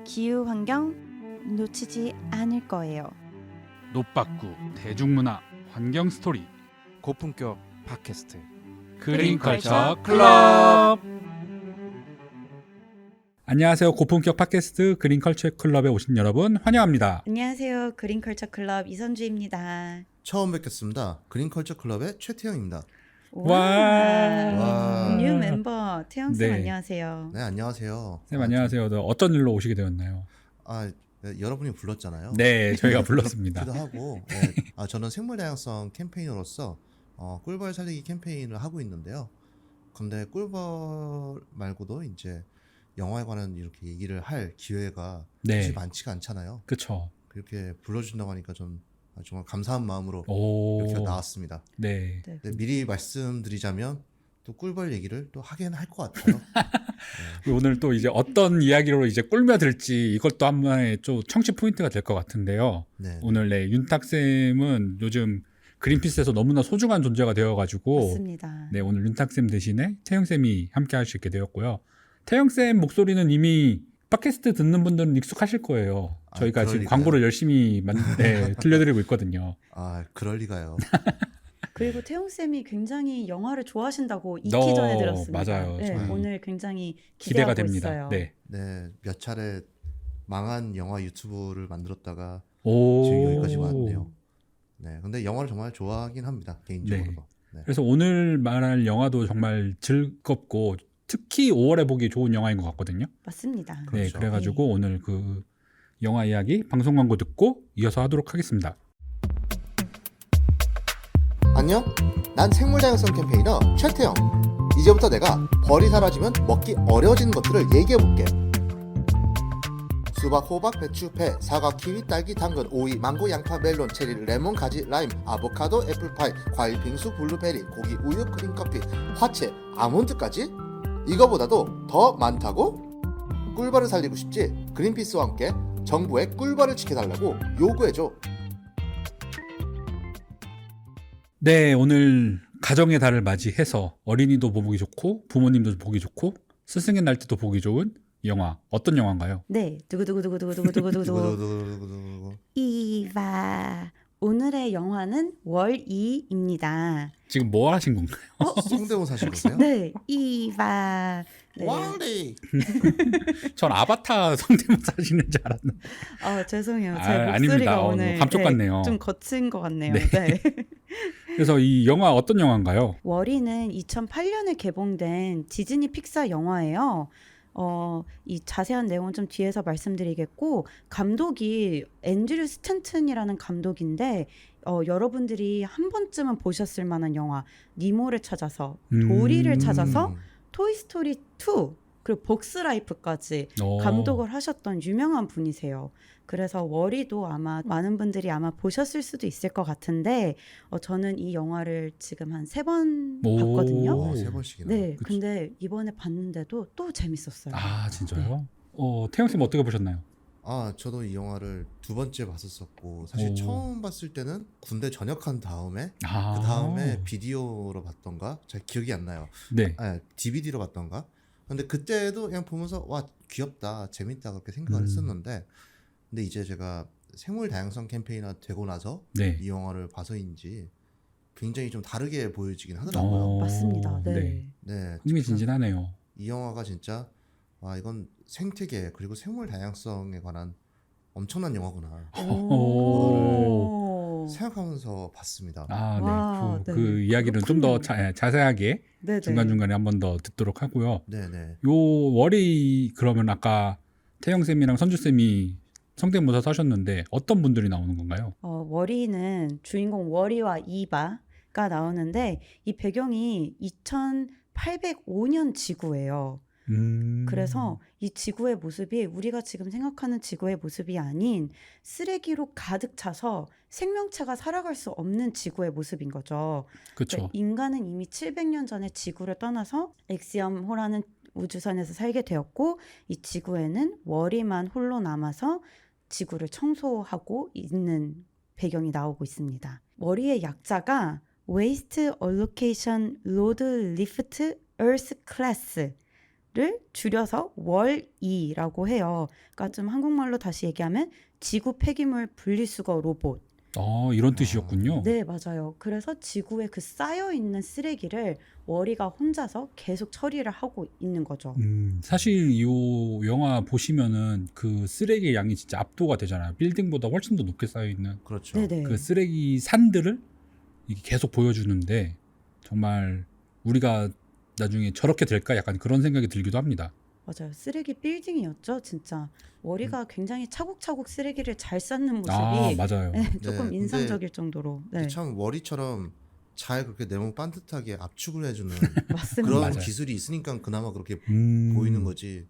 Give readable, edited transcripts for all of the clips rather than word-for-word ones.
기후 환경 놓치지 않을 거예요. 노박구 대중문화 환경 스토리 고품격 팟캐스트 그린컬처 클럽. 안녕하세요. 고품격 팟캐스트 그린컬처 클럽에 오신 여러분 환영합니다. 안녕하세요. 그린컬처 클럽 이선주입니다. 처음 뵙겠습니다. 그린컬처 클럽의 최태영입니다. 와. 뉴 멤버 태영쌤 네. 안녕하세요. 네, 안녕하세요. 선생님 안녕하세요. 어떤 일로 오시게 되었나요? 네, 여러분이 불렀잖아요. 네, 저희가 불렀습니다. 기도 하고 네. 저는 생물 다양성 캠페이너로서 꿀벌 살리기 캠페인을 하고 있는데요. 근데 꿀벌 말고도 이제 영화에 관한 이렇게 얘기를 할 기회가 네. 사실 많지가 않잖아요. 그렇죠. 그렇게 불러주신다고 하니까 좀 정말 감사한 마음으로 오. 이렇게 나왔습니다. 네. 네. 네, 미리 말씀드리자면 또 꿀벌 얘기를 또 하긴 할 것 같아요. 오늘 또 이제 어떤 이야기로 이제 꿀며들지 이것도 한 번의 좀 청취 포인트가 될 것 같은데요. 네. 오늘 윤탁 쌤은 요즘 그린피스에서 너무나 소중한 존재가 되어가지고 맞습니다. 네, 오늘 윤탁 쌤 대신에 태영 쌤이 함께 할 수 있게 되었고요. 태영 쌤 목소리는 이미 팟캐스트 듣는 분들은 익숙하실 거예요. 저희가 그럴 지금 리가요? 광고를 열심히 들려드리고 있거든요. 그럴 리가요. 그리고 태영쌤이 굉장히 영화를 좋아하신다고 익히 너, 전해드렸습니다. 맞아요. 네, 저는 오늘 굉장히 기대가 기대하고 됩니다. 있어요. 네. 네, 몇 차례 망한 영화 유튜브를 만들었다가 오. 지금 여기까지 왔네요. 네, 근데 영화를 정말 좋아하긴 합니다, 개인적으로. 네. 그래서 오늘 말할 영화도 정말 즐겁고 특히 5월에 보기 좋은 영화인 것 같거든요. 맞습니다. 네, 그렇죠. 그래가지고 오늘 그 영화 이야기 방송 광고 듣고 이어서 하도록 하겠습니다. 안녕, 난 생물 다양성 캠페이너 최태영. 이제부터 내가 벌이 사라지면 먹기 어려워지는 것들을 얘기해볼게. 수박, 호박, 배추, 배, 사과, 키위, 딸기, 당근, 오이, 망고, 양파, 멜론, 체리, 레몬, 가지, 라임, 아보카도, 애플파이, 과일, 빙수, 블루베리, 고기, 우유, 크림커피, 화채, 아몬드까지? 이거보다도 더 많다고? 꿀벌을 살리고 싶지? 그린피스와 함께 정부의 꿀벌을 지켜달라고 요구해줘. 네, 오늘 가정의 달을 맞이해서 어린이도 보기 좋고 부모님도 보기 좋고 스승의 날때도 보기 좋은 영화 어떤 영화인가요? 네, 두구두구두구두구두구두구두구 두구두구두구두구. 이와 오늘의 영화는 월이입니다. 지금 뭐 하신 건가요? 성대모사 하신 거세요? 네, 이와. 네. 월리. 전 아바타 성대모사 하시는 줄 알았는데. 죄송해요. 제 아닙니다. 목소리가 오늘 감쪽 같네요. 좀 거친 것 같네요. 네. 네. 그래서 이 영화 어떤 영화인가요? 월이는 2008년에 개봉된 디즈니 픽사 영화예요. 이 자세한 내용은 좀 뒤에서 말씀드리겠고, 감독이 앤드류 스탠튼이라는 감독인데, 여러분들이 한 번쯤은 보셨을 만한 영화, 니모를 찾아서, 도리를 찾아서, 토이스토리 2, 그리고 벅스라이프까지 감독을 하셨던 유명한 분이세요. 그래서 월이도 아마 많은 분들이 아마 보셨을 수도 있을 것 같은데, 저는 이 영화를 지금 한 3번 오. 봤거든요. 세 번씩이나. 네, 그치. 근데 이번에 봤는데도 또 재밌었어요. 아 진짜요? 태영 쌤 어떻게 보셨나요? 저도 이 영화를 두 번째 봤었었고, 사실 오. 처음 봤을 때는 군대 전역한 다음에 그 아. 다음에 비디오로 봤던가 잘 기억이 안 나요. 네. DVD로 봤던가. 근데 그때도 그냥 보면서 와 귀엽다, 재밌다 그렇게 생각을 했었는데, 근데 이제 제가 생물 다양성 캠페인이 되고 나서 네. 이 영화를 봐서인지 굉장히 좀 다르게 보여지긴 하더라고요. 맞습니다. 네. 네, 흥미진진하네요. 이 영화가 진짜 와 이건 생태계 그리고 생물 다양성에 관한 엄청난 영화구나 오. 생각하면서 봤습니다. 와, 네. 네. 그 이야기는 좀 더 그렇군요. 자세하게 네네. 중간중간에 한 번 더 듣도록 하고요. 네네. 요 월이 그러면 아까 태영 쌤이랑 선주 쌤이 성대모사 하셨는데 어떤 분들이 나오는 건가요? 월이는 주인공 월이와 이바가 나오는데 이 배경이 2805년 지구예요. 그래서 이 지구의 모습이 우리가 지금 생각하는 지구의 모습이 아닌 쓰레기로 가득 차서 생명체가 살아갈 수 없는 지구의 모습인 거죠. 그렇죠. 인간은 이미 700년 전에 지구를 떠나서 엑시엄호라는 우주선에서 살게 되었고 이 지구에는 월이만 홀로 남아서 지구를 청소하고 있는 배경이 나오고 있습니다. 월이의 약자가 Waste Allocation Load Lift Earth Class 줄여서 월이라고 해요. 그러니까 좀 한국말로 다시 얘기하면 지구 폐기물 분리수거 로봇. 이런 뜻이었군요. 네, 맞아요. 그래서 지구에 그 쌓여 있는 쓰레기를 월이가 혼자서 계속 처리를 하고 있는 거죠. 사실 이 영화 보시면은 그 쓰레기의 양이 진짜 압도가 되잖아요. 빌딩보다 훨씬 더 높게 쌓여 있는 그렇죠. 네네. 그 쓰레기 산들을 이게 계속 보여주는데 정말 우리가 나중에 저렇게 될까 약간 그런 생각이 들기도 합니다. 맞아요. 쓰레기 빌딩이었죠, 진짜. 월이가 굉장히 차곡차곡 쓰레기를 잘 쌓는 모습이 맞아요. 네, 조금 근데 인상적일 정도로. 네, 참 월이처럼 잘 그렇게 네모 반듯하게 압축을 해주는 맞습니다. 그런 맞아요. 기술이 있으니까 그나마 그렇게 음, 보이는 거지.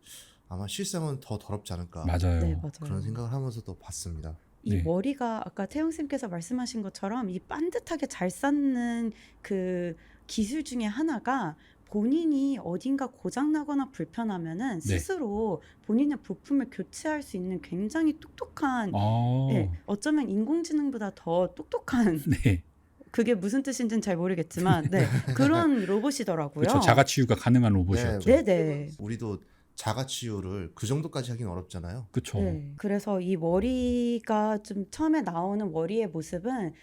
아마 실상은 더 더럽지 않을까. 맞아요. 네, 맞아요. 그런 생각을 하면서도 봤습니다. 이 네. 머리가 아까 태영쌤께서 말씀하신 것처럼 이 반듯하게 잘 쌓는 그 기술 중에 하나가 본인이 어딘가 고장나거나 불편하면은 네. 스스로 본인의 부품을 교체할 수 있는 굉장히 똑똑한 아, 네, 어쩌면 인공지능보다 더 똑똑한 네. 그게 무슨 뜻인지는 잘 모르겠지만 네, 그런 로봇이더라고요. 그렇죠. 자가치유가 가능한 로봇이었죠. 네네. 우리도 자가치유를 그 정도까지 하긴 어렵잖아요. 그렇죠. 네. 그래서 이 머리가 좀 처음에 나오는 머리의 모습은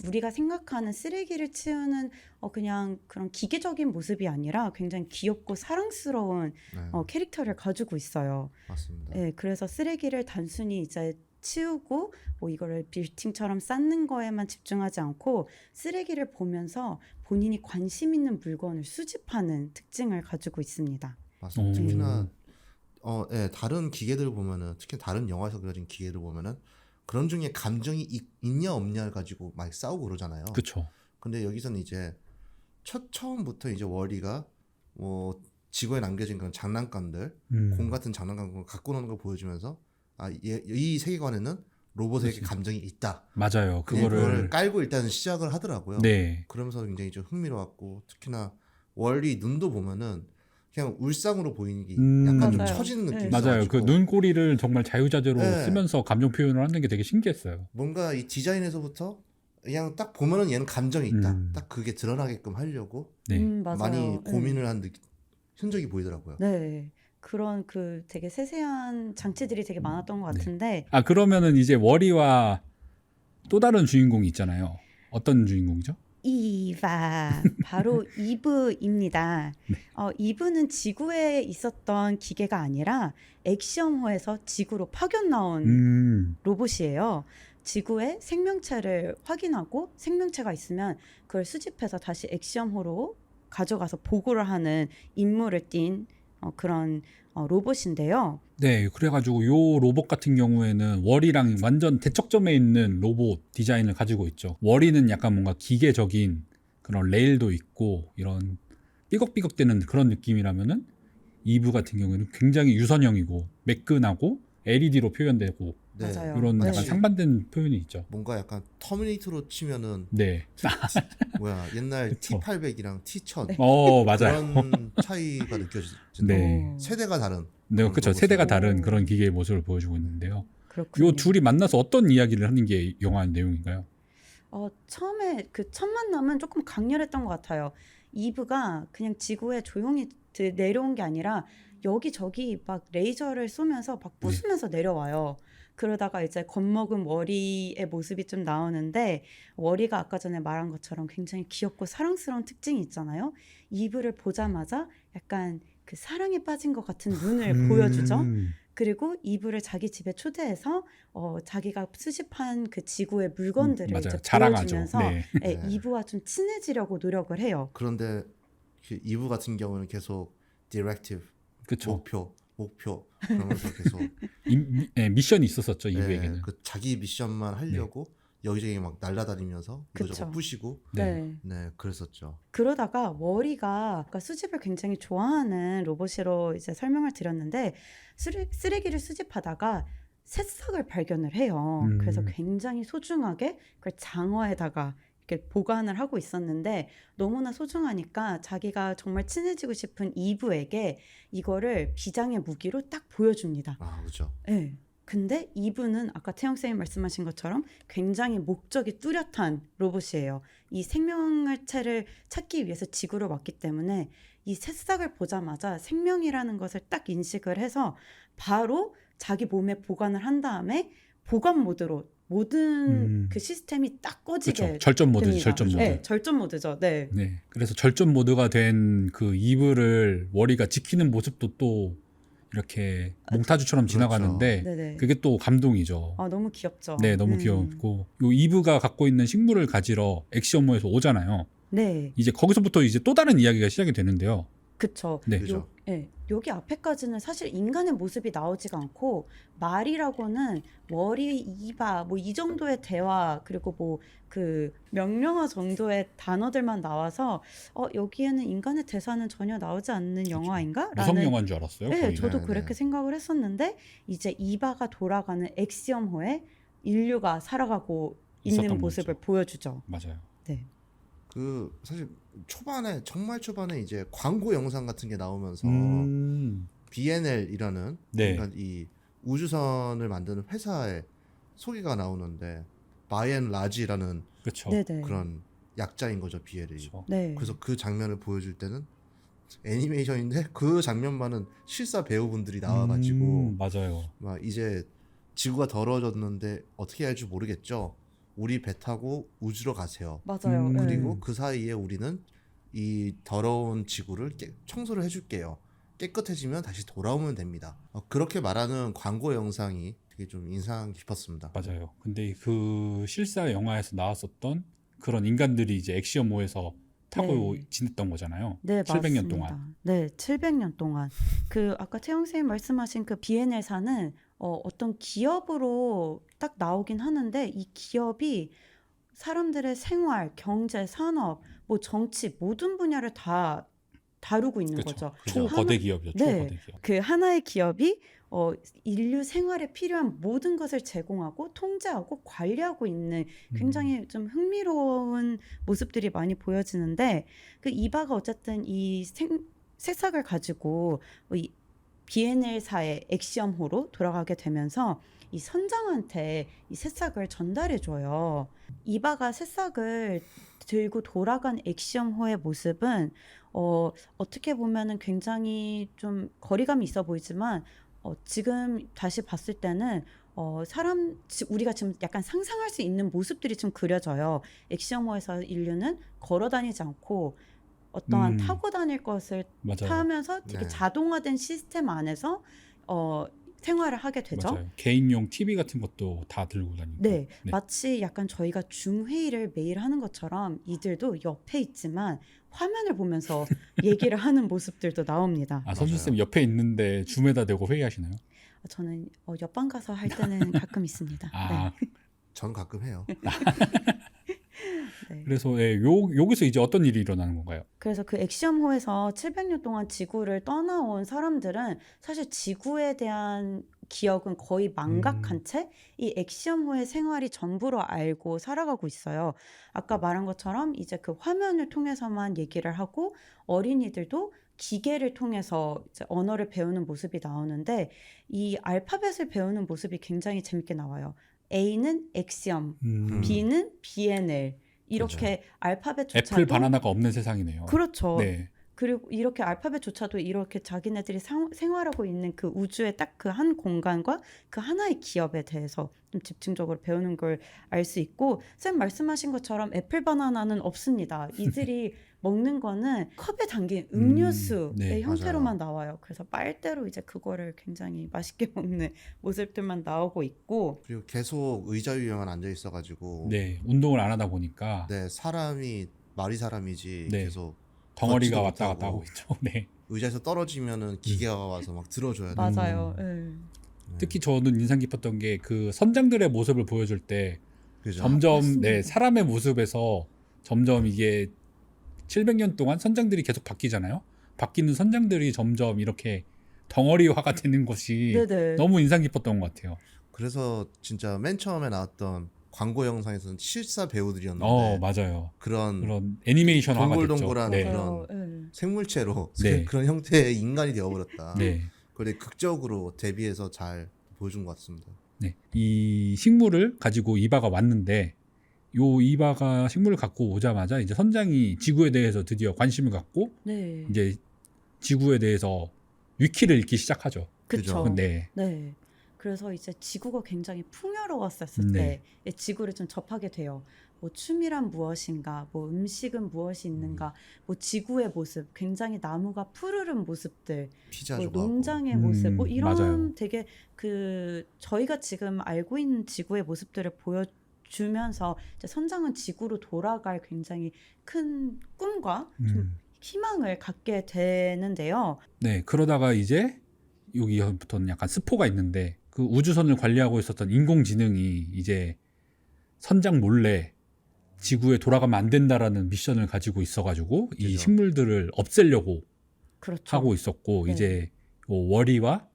우리가 생각하는 쓰레기를 치우는 그냥 그런 기계적인 모습이 아니라 굉장히 귀엽고 사랑스러운 네, 캐릭터를 가지고 있어요. 맞습니다. 네, 그래서 쓰레기를 단순히 이제 치우고 뭐 이거를 빌딩처럼 쌓는 거에만 집중하지 않고 쓰레기를 보면서 본인이 관심 있는 물건을 수집하는 특징을 가지고 있습니다. 맞습니다. 오. 특히나 다른 기계들 보면은 특히 다른 영화에서 그려진 기계들 보면은 그런 중에 감정이 있냐 없냐를 가지고 막 싸우고 그러잖아요. 그렇죠. 근데 여기서는 이제 처음부터 이제 월이가 뭐 지구에 남겨진 그런 장난감들, 공 같은 장난감을 갖고 노는 걸 보여주면서 이 세계관에는 로봇에게 그렇습니다. 감정이 있다. 맞아요. 그걸 그거를 깔고 일단 시작을 하더라고요. 네. 그러면서 굉장히 좀 흥미로웠고 특히나 월이 눈도 보면은 그냥 울상으로 보이는 게 약간 좀 맞아요. 처지는 느낌이 네. 맞아요. 있어가지고 그 눈꼬리를 정말 자유자재로 네. 쓰면서 감정 표현을 하는 게 되게 신기했어요. 뭔가 이 디자인에서부터 그냥 딱 보면은 얘는 감정이 있다. 음. 딱 그게 드러나게끔 하려고 네. 맞아요. 많이 네. 고민을 한 흔적이 보이더라고요. 네. 그런 그 되게 세세한 장치들이 되게 많았던 것 네. 같은데 그러면은 이제 월이와 또 다른 주인공이 있잖아요. 어떤 주인공이죠? 이바 바로 이브입니다. 네. 이브는 지구에 있었던 기계가 아니라 엑시엄호에서 지구로 파견 나온 로봇이에요. 지구의 생명체를 확인하고 생명체가 있으면 그걸 수집해서 다시 엑시엄호로 가져가서 보고를 하는 임무를 띈 그런 로봇인데요. 네, 그래가지고 요 로봇 같은 경우에는 월이랑 완전 대척점에 있는 로봇 디자인을 가지고 있죠. 월이는 약간 뭔가 기계적인 그런 레일도 있고 이런 삐걱삐걱대는 그런 느낌이라면은 이브 같은 경우에는 굉장히 유선형이고 매끈하고 LED로 표현되고 네. 맞아요. 이런 네. 약간 상반된 표현이 있죠. 뭔가 약간 터미네이터로 치면은 네. 옛날 그쵸. T800이랑 T1000 네. 맞아요. 그런 차이가 느껴지죠. 네. 세대가 다른. 네, 그렇죠. 로봇을. 세대가 다른 그런 기계의 모습을 보여주고 있는데요. 그렇군요. 요 둘이 만나서 어떤 이야기를 하는 게 영화 내용인가요? 처음에 그 첫 만남은 조금 강렬했던 것 같아요. 이브가 그냥 지구에 조용히 내려온 게 아니라 여기저기 막 레이저를 쏘면서 막 부수면서 내려와요. 그러다가 이제 겁먹은 월이의 모습이 좀 나오는데 월이가 아까 전에 말한 것처럼 굉장히 귀엽고 사랑스러운 특징이 있잖아요. 이브를 보자마자 약간 그 사랑에 빠진 것 같은 눈을 보여주죠. 그리고 이브를 자기 집에 초대해서 자기가 수집한 그 지구의 물건들을 맞아요. 이제 자랑하죠. 보여주면서 네. 네, 이브와 좀 친해지려고 노력을 해요. 그런데 그 이브 같은 경우는 계속 디렉티브, 그렇죠. 목표 그러면서 계속 미션이 있었었죠. 이브에게는. 그 자기 미션만 하려고 여기저기 막 날아다니면서 이거저거 그쵸. 부시고 네. 그랬었죠. 그러다가 월이가 아까 수집을 굉장히 좋아하는 로봇으로 이제 설명을 드렸는데 쓰레기를 수집하다가 새싹을 발견을 해요. 그래서 굉장히 소중하게 그걸 장어에다가 이렇게 보관을 하고 있었는데 너무나 소중하니까 자기가 정말 친해지고 싶은 이브에게 이거를 비장의 무기로 딱 보여줍니다. 그렇죠. 네. 근데 이브는 아까 태영 쌤이 말씀하신 것처럼 굉장히 목적이 뚜렷한 로봇이에요. 이 생명체를 찾기 위해서 지구로 왔기 때문에 이 새싹을 보자마자 생명이라는 것을 딱 인식을 해서 바로 자기 몸에 보관을 한 다음에 보관 모드로 모든 그 시스템이 딱 꺼지게 그렇죠. 절전 모드지, 됩니다. 절전 모드. 네, 절전 모드죠. 네. 네. 그래서 절전 모드가 된 그 이브를 워리가 지키는 모습도 또 이렇게 몽타주처럼 지나가는데 네네. 그게 또 감동이죠. 아, 너무 귀엽죠. 네, 너무 귀엽고 요 이브가 갖고 있는 식물을 가지러 엑시엄모에서 오잖아요. 네, 이제 거기서부터 이제 또 다른 이야기가 시작이 되는데요. 그쵸. 네. 그죠. 네, 여기 앞에까지는 사실 인간의 모습이 나오지가 않고 말이라고는 월이 이바 뭐 이 정도의 대화 그리고 뭐 그 명령어 정도의 단어들만 나와서 여기에는 인간의 대사는 전혀 나오지 않는 영화인가? 무성 라는 영화인 줄 알았어요. 네, 거의. 저도 네, 그렇게 네. 생각을 했었는데 이제 이바가 돌아가는 엑시엄호에 인류가 살아가고 있는 있었던 모습을 거죠. 보여주죠. 맞아요. 네, 그 사실 초반에 정말 초반에 이제 광고 영상 같은 게 나오면서 BNL이라는 네. 그러니까 이 우주선을 만드는 회사의 소개가 나오는데 바이앤 라지라는 그렇죠. 네네. 그런 약자인 거죠, BL이. 그렇죠. 네. 그래서 그 장면을 보여줄 때는 애니메이션인데 그 장면만은 실사 배우분들이 나와가지고 맞아요. 막 이제 지구가 더러워졌는데 어떻게 해야 할지 모르겠죠. 우리 배 타고 우주로 가세요. 맞아요. 네. 그리고 그 사이에 우리는 이 더러운 지구를 청소를 해줄게요. 깨끗해지면 다시 돌아오면 됩니다. 그렇게 말하는 광고 영상이 되게 좀 인상 깊었습니다. 맞아요. 근데 그 실사 영화에서 나왔었던 그런 인간들이 이제 엑시엄모에서 타고 네. 지냈던 거잖아요. 네, 700년 맞습니다. 동안. 네, 700년 동안. 그 아까 태영 선생님 말씀하신 그 비엔엘사는 어떤 기업으로 딱 나오긴 하는데 이 기업이 사람들의 생활, 경제, 산업, 뭐 정치 모든 분야를 다 다루고 있는 그렇죠. 거죠. 초거대 기업이죠. 네. 초거대 기업. 그 하나의 기업이 인류 생활에 필요한 모든 것을 제공하고 통제하고 관리하고 있는 굉장히 좀 흥미로운 모습들이 많이 보여지는데 그 이바가 어쨌든 이 새싹을 가지고 이 비엔엘사의 엑시엄호로 돌아가게 되면서 이 선장한테 이 새싹을 전달해 줘요. 이바가 새싹을 들고 돌아간 엑시엄호의 모습은 어떻게 보면은 굉장히 좀 거리감이 있어 보이지만 지금 다시 봤을 때는 우리가 지금 약간 상상할 수 있는 모습들이 좀 그려져요. 엑시엄호에서 인류는 걸어 다니지 않고 어떠한 타고 다닐 것을 맞아요. 타면서 되게 네. 자동화된 시스템 안에서 생활을 하게 되죠. 맞아요. 개인용 TV 같은 것도 다 들고 다니고. 네, 마치 약간 저희가 줌회의를 매일 하는 것처럼 이들도 옆에 있지만 화면을 보면서 얘기를 하는 모습들도 나옵니다. 아, 선수쌤 옆에 있는데 줌에다 대고 회의하시나요? 저는 옆방 가서 할 때는 가끔 있습니다. 아, 전 가끔 해요. 네. 그래서 여기서 이제 어떤 일이 일어나는 건가요? 그래서 그 엑시엄호에서 700년 동안 지구를 떠나온 사람들은 사실 지구에 대한 기억은 거의 망각한 채 이 엑시엄호의 생활이 전부로 알고 살아가고 있어요. 아까 말한 것처럼 이제 그 화면을 통해서만 얘기를 하고 어린이들도 기계를 통해서 이제 언어를 배우는 모습이 나오는데 이 알파벳을 배우는 모습이 굉장히 재밌게 나와요. A는 엑시엄, B는 BNL 이렇게 알파벳조차도 애플 바나나가 없는 세상이네요. 그렇죠. 네. 그리고 이렇게 알파벳조차도 이렇게 자기네들이 생활하고 있는 그 우주의 딱 그 한 공간과 그 하나의 기업에 대해서 좀 집중적으로 배우는 걸 알 수 있고 쌤 말씀하신 것처럼 애플 바나나는 없습니다. 이들이 먹는 거는 컵에 담긴 음료수의 네, 형태로만 나와요. 그래서 빨대로 이제 그거를 굉장히 맛있게 먹는 모습들만 나오고 있고 그리고 계속 의자 위에만 앉아 있어가지고 네, 운동을 안 하다 보니까 네, 사람이 말이 사람이지 네. 계속 덩어리가 걷지도 왔다 갔다 못하고. 하고 있죠. 네. 의자에서 떨어지면은 기계가 와서 막 들어줘야 돼. 맞아요. 예. 특히 저는 인상 깊었던 게 그 선장들의 모습을 보여줄 때 그죠? 점점 맞습니다. 네, 사람의 모습에서 점점 이게 700년 동안 선장들이 계속 바뀌잖아요. 바뀌는 선장들이 점점 이렇게 덩어리화가 되는 것이 네네. 너무 인상 깊었던 것 같아요. 그래서 진짜 맨 처음에 나왔던 광고 영상에서는 실사 배우들이었는데 맞아요. 그런 애니메이션화가 됐죠. 동글동글한 네. 맞아요. 생물체로 네. 그런 형태의 인간이 되어버렸다. 네. 그래 극적으로 대비해서 잘 보여준 것 같습니다. 네. 이 식물을 가지고 이바가 왔는데 요 이바가 식물을 갖고 오자마자 이제 선장이 지구에 대해서 드디어 관심을 갖고 네. 이제 지구에 대해서 위키를 읽기 시작하죠. 그쵸. 그죠. 네. 네. 그래서 이제 지구가 굉장히 풍요로웠었을 네. 때 지구를 좀 접하게 돼요. 뭐 춤이란 무엇인가, 뭐 음식은 무엇이 있는가, 뭐 지구의 모습, 굉장히 나무가 푸르른 모습들, 피자 뭐 좋아하고. 농장의 모습, 뭐 이런 맞아요. 되게 그 저희가 지금 알고 있는 지구의 모습들을 보여주면서 이제 선장은 지구로 돌아갈 굉장히 큰 꿈과 좀 음. 희망을 갖게 되는데요. 네, 그러다가 이제 여기부터는 약간 스포가 있는데 그 우주선을 관리하고 있었던 인공지능이 이제 선장 몰래 지구에 돌아가면 안 된다라는 미션을 가지고 있어가지고 이 그죠. 식물들을 없애려고 그렇죠. 하고 있었고 네. 이제 워리와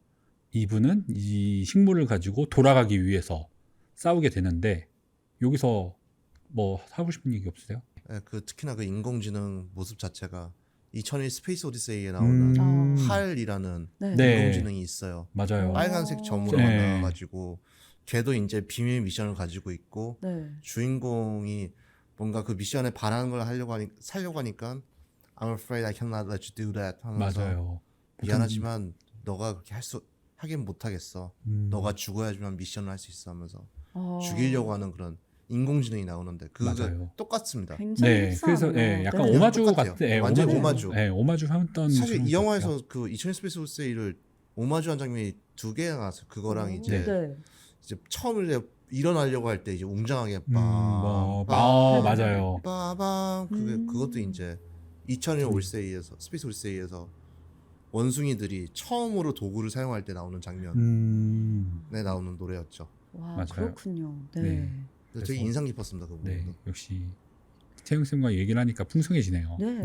이브는 이 식물을 가지고 돌아가기 위해서 싸우게 되는데 여기서 뭐 하고 싶은 얘기 없으세요? 예, 그 특히나 그 인공지능 모습 자체가 2001 스페이스 오디세이에 나오는 할이라는 네. 네. 인공지능이 있어요. 맞아요. 빨간색 점으로 네. 나와가지고 걔도 이제 비밀 미션을 가지고 있고 네. 주인공이 뭔가 그 미션에 반하는 걸 살려고 하니까 I'm afraid I cannot let you do that 하면서 맞아요. 미안하지만 너가 그렇게 하긴 못하겠어. 음. 너가 죽어야지만 미션을 할 수 있어 하면서 어, 죽이려고 하는 그런 인공지능이 나오는데 그거 맞아요. 똑같습니다. 굉장히 네, 그래서 흡사하네요. 약간 네. 오마주 똑같아요. 같은, 완전 오마주. 네, 오마주 했던 사실 그런 이 것 영화에서 그 2001 스페이스 오디세이를 오마주한 장면이 2개가 나왔어요. 그거랑 이제 네. 처음 이제 일어나려고 할 때 이제 웅장하게 맞아요. 빠밤 그것도 이제 2001 오디세이에서 스페이스 오디세이에서 원숭이들이 처음으로 도구를 사용할 때 나오는 장면에 나오는 노래였죠. 와, 맞아요. 그렇군요. 네. 네. 그래서 되게 그래서- 인상 깊었습니다. 그 부분은. 네, 역시 태용 쌤과 얘기를 하니까 풍성해지네요. 네.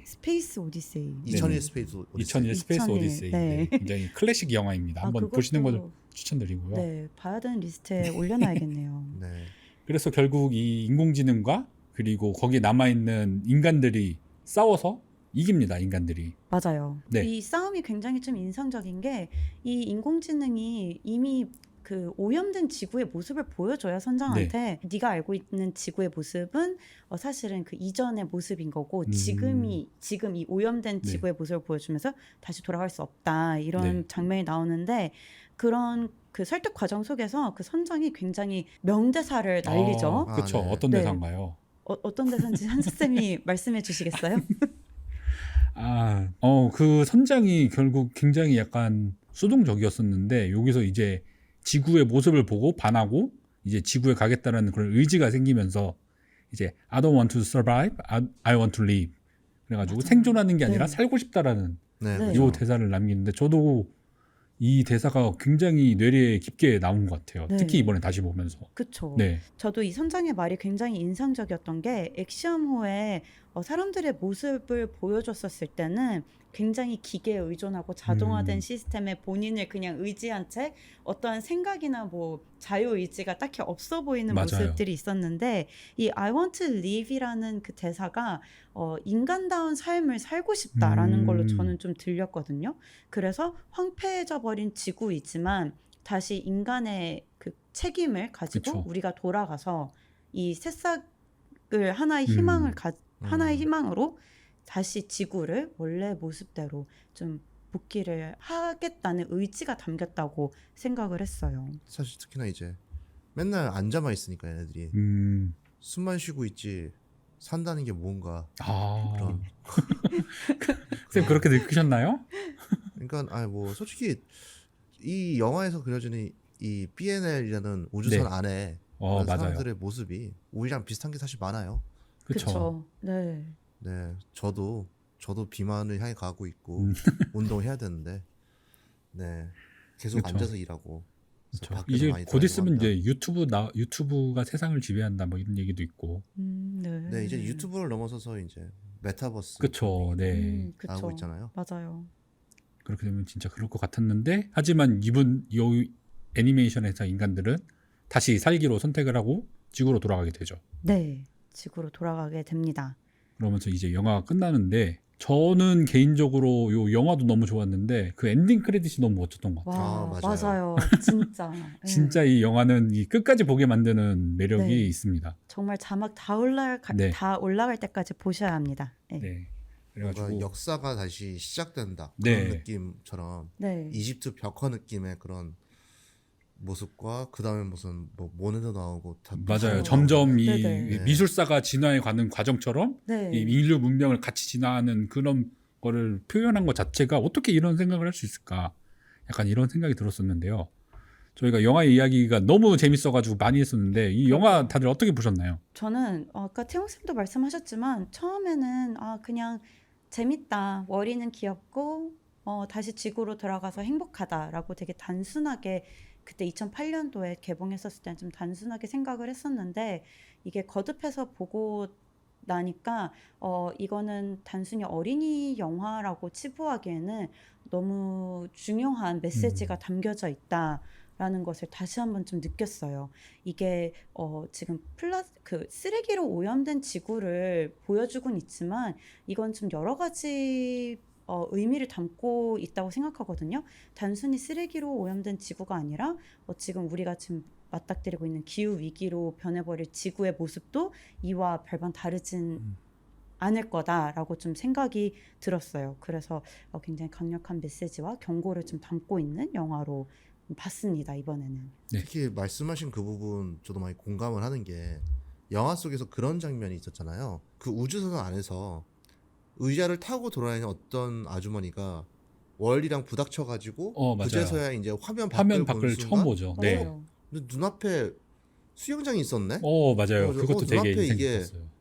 스페이스 오디세이. 2001 스페이스 오디세이. 2001 스페이스 2001, 오디세이. 네. 네, 굉장히 클래식 영화입니다. 한번 그것도, 보시는 걸 추천드리고요. 네, 봐야 되는 리스트에 올려놔야겠네요. 네. 그래서 결국 이 인공지능과 그리고 거기에 남아 있는 인간들이 싸워서 이깁니다. 인간들이. 맞아요. 네. 이 싸움이 굉장히 좀 인상적인 게 이 인공지능이 이미 그 오염된 지구의 모습을 보여줘야 선장한테 네. 가 알고 있는 지구의 모습은 사실은 그 이전의 모습인 거고 지금 이 오염된 네. 지구의 모습을 보여주면서 다시 돌아갈 수 없다 이런 네. 장면이 나오는데 그런 그 설득 과정 속에서 그 선장이 굉장히 명대사를 날리죠. 그렇죠. 네. 어떤 네. 대사인가요? 어떤 대사인지 한스 쌤이 말씀해 주시겠어요? 그 선장이 결국 굉장히 약간 수동적이었었는데 여기서 이제 지구의 모습을 보고 반하고 이제 지구에 가겠다는 그런 의지가 생기면서 이제 I don't want to survive, I want to live. 그래가지고 맞아요. 생존하는 게 아니라 네. 살고 싶다라는 네. 네. 이 그렇죠. 대사를 남기는데 저도 이 대사가 굉장히 뇌리에 깊게 나온 것 같아요. 네. 특히 이번에 다시 보면서. 그쵸. 네, 저도 이 선장의 말이 굉장히 인상적이었던 게 액션호에 사람들의 모습을 보여줬었을 때는 굉장히 기계에 의존하고 자동화된 시스템에 본인을 그냥 의지한 채 어떠한 생각이나 뭐 자유의지가 딱히 없어 보이는 맞아요. 모습들이 있었는데 이 I want to live이라는 그 대사가 인간다운 삶을 살고 싶다라는 걸로 저는 좀 들렸거든요. 그래서 황폐해져 버린 지구이지만 다시 인간의 그 책임을 가지고 그쵸. 우리가 돌아가서 이 새싹을 하나의 희망을 하나의 희망으로 다시 지구를 원래 모습대로 좀 복귀를 하겠다는 의지가 담겼다고 생각을 했어요. 사실 특히나 이제 맨날 앉아만 있으니까 얘네들이 숨만 쉬고 있지 산다는 게 뭔가 그런. 쌤 그렇게 느끼셨나요? 그러니까 뭐 솔직히 이 영화에서 그려지는 이 BNL이라는 우주선 네. 안에 맞아요. 사람들의 모습이 우리랑 비슷한 게 사실 많아요. 그렇죠. 그쵸. 네. 네, 저도 비만을 향해 가고 있고 운동해야 되는데, 네, 계속 그쵸. 앉아서 일하고. 그래서 그렇죠. 밖에서 이제 많이 곧 돌아다니고 있으면 합니다. 이제 유튜브가 세상을 지배한다 뭐 이런 얘기도 있고. 네. 네, 이제 유튜브를 넘어서서 이제 메타버스 그렇죠. 네. 그쵸. 나오고 있잖아요. 맞아요. 그렇게 되면 진짜 그럴 것 같았는데 하지만 이번 이 애니메이션에서 인간들은 다시 살기로 선택을 하고 지구로 돌아가게 되죠. 네. 지구로 돌아가게 됩니다. 그러면서 이제 영화가 끝나는데 저는 개인적으로 요 영화도 너무 좋았는데 그 엔딩 크레딧이 너무 멋졌던 것 같아요. 와, 맞아요. 맞아요. 진짜. 네. 진짜 이 영화는 이 끝까지 보게 만드는 매력이 네. 있습니다. 정말 자막 다 네. 올라갈 때까지 보셔야 합니다. 네. 네. 그래가지고 뭔가 역사가 다시 시작된다 네. 그런 느낌처럼 네. 이집트 벽화 느낌의 그런 모습과 그 다음에 무슨 뭐 모네도 나오고 다 맞아요. 어. 점점 이 네네. 미술사가 진화해 가는 과정처럼 네. 이 인류 문명을 같이 진화하는 그런 거를 표현한 것 자체가 어떻게 이런 생각을 할 수 있을까? 약간 이런 생각이 들었었는데요. 저희가 영화 이야기가 너무 재밌어가지고 많이 했었는데 이 영화 다들 어떻게 보셨나요? 저는 아까 태용 쌤도 말씀하셨지만 처음에는 그냥 재밌다. 워리는 귀엽고 다시 지구로 돌아가서 행복하다라고 되게 단순하게 그때 2008년도에 개봉했었을 때는 좀 단순하게 생각을 했었는데 이게 거듭해서 보고 나니까 이거는 단순히 어린이 영화라고 치부하기에는 너무 중요한 메시지가 담겨져 있다라는 것을 다시 한번 좀 느꼈어요. 이게 지금 그 쓰레기로 오염된 지구를 보여주곤 있지만 이건 좀 여러 가지 의미를 담고 있다고 생각하거든요. 단순히 쓰레기로 오염된 지구가 아니라 지금 우리가 지금 맞닥뜨리고 있는 기후 위기로 변해버릴 지구의 모습도 이와 별반 다르진 않을 거다라고 좀 생각이 들었어요. 그래서 굉장히 강력한 메시지와 경고를 좀 담고 있는 영화로 봤습니다. 이번에는. 네. 특히 말씀하신 그 부분 저도 많이 공감을 하는 게 영화 속에서 그런 장면이 있었잖아요. 그 우주선 안에서 의자를 타고 돌아다니는 어떤 아주머니가 월이랑 부닥쳐가지고 맞아요. 그제서야 이제 화면 화면 밖을 밖을 본 처음 순간 보죠. 네. 맞아요. 근데 눈앞에 수영장이 있었네. 맞아요. 그래서 그것도 되게 눈앞에 인상 이게 깊었어요.